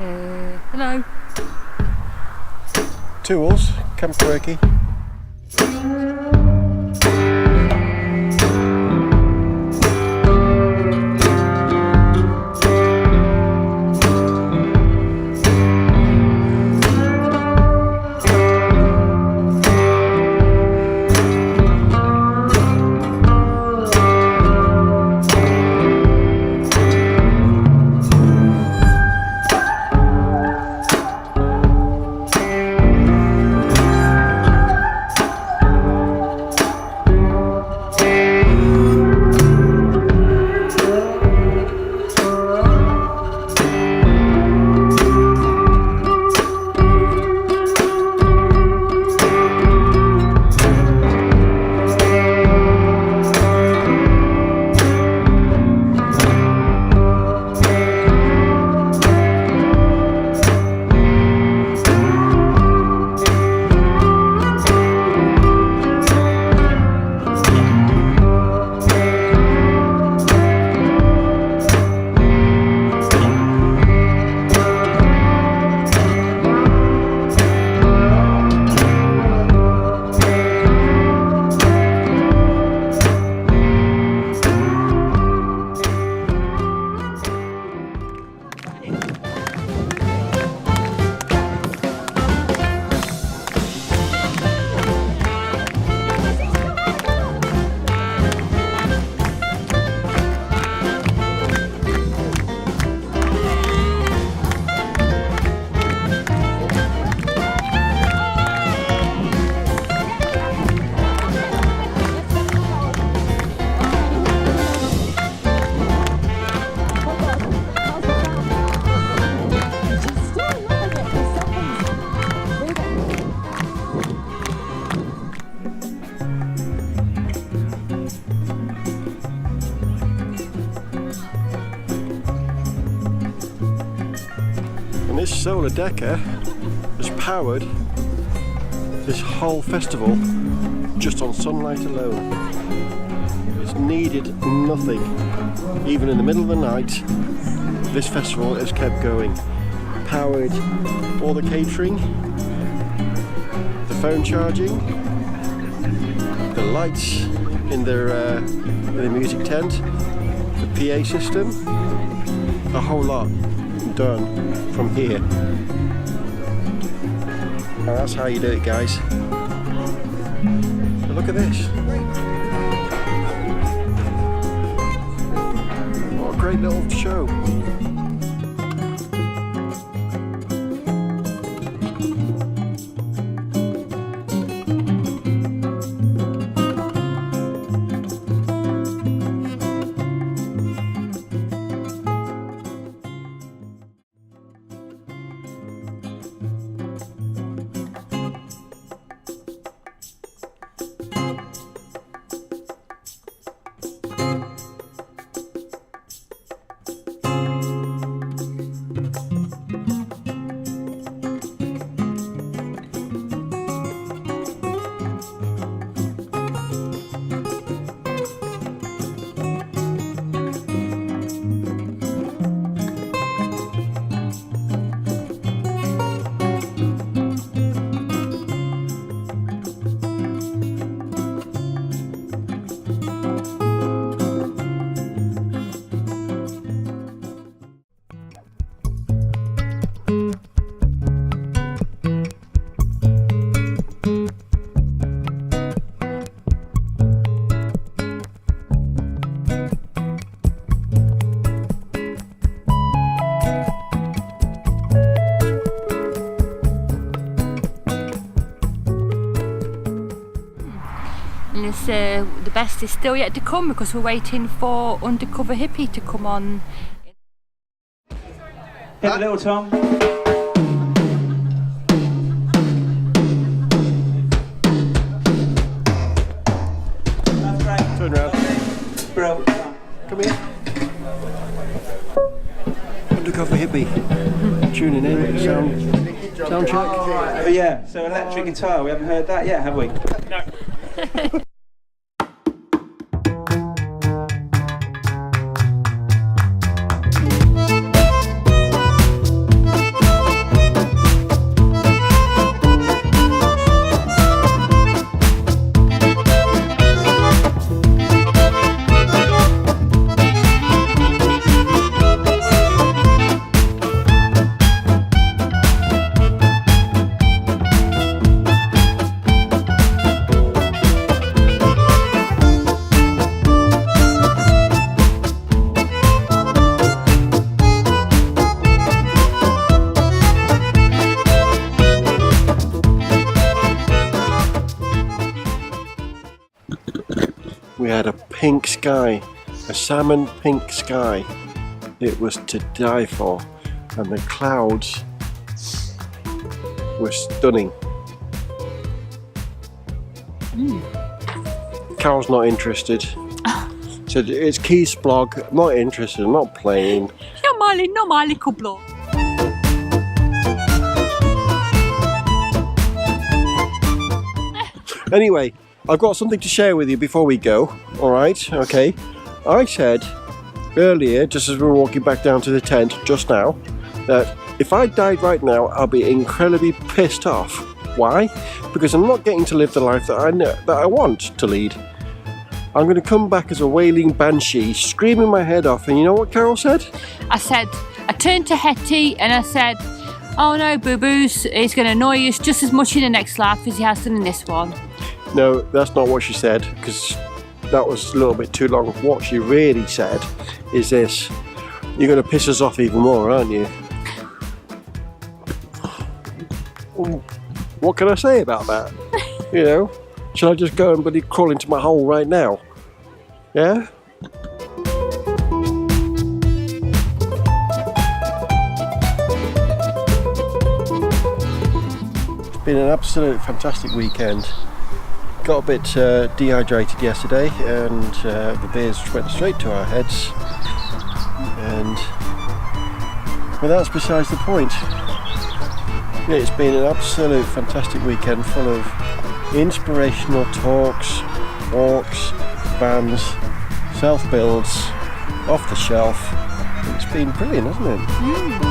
Hello. Tools, Camp Quirky. This solar decker has powered this whole festival just on sunlight alone. It's needed nothing. Even in the middle of the night, this festival has kept going. Powered all the catering, the phone charging, the lights in their music tent, the PA system, a whole lot done from here. And that's how you do it, guys. But look at this. What a great little show. And it's, the best is still yet to come because we're waiting for Undercover Hippie to come on. Hit a little Tom. That's great. Turn around. Bro. Come here. Undercover Hippie. Tuning in. Sound check. Oh yeah, so electric guitar, we haven't heard that yet, have we? No. had a pink sky, a salmon pink sky. It was to die for, and the clouds were stunning. Carol's not interested. Said it's key splog, I'm not interested, I'm not playing. You're my little bloke. Anyway, I've got something to share with you before we go, alright, okay. I said earlier, just as we were walking back down to the tent just now, that if I died right now, I'll be incredibly pissed off. Why? Because I'm not getting to live the life that I want to lead. I'm going to come back as a wailing banshee, screaming my head off, and you know what Carol said? I turned to Hetty and I said, oh no, boo-boos, he's going to annoy us just as much in the next life as he has done in this one. No, that's not what she said, because that was a little bit too long. What she really said is this: you're going to piss us off even more, aren't you? What can I say about that? You know, shall I just go and bloody crawl into my hole right now? Yeah? It's been an absolute fantastic weekend. Got a bit dehydrated yesterday, and the beers went straight to our heads. But that's besides the point. Yeah, it's been an absolute fantastic weekend, full of inspirational talks, walks, bands, self-builds, off the shelf. It's been brilliant, hasn't it?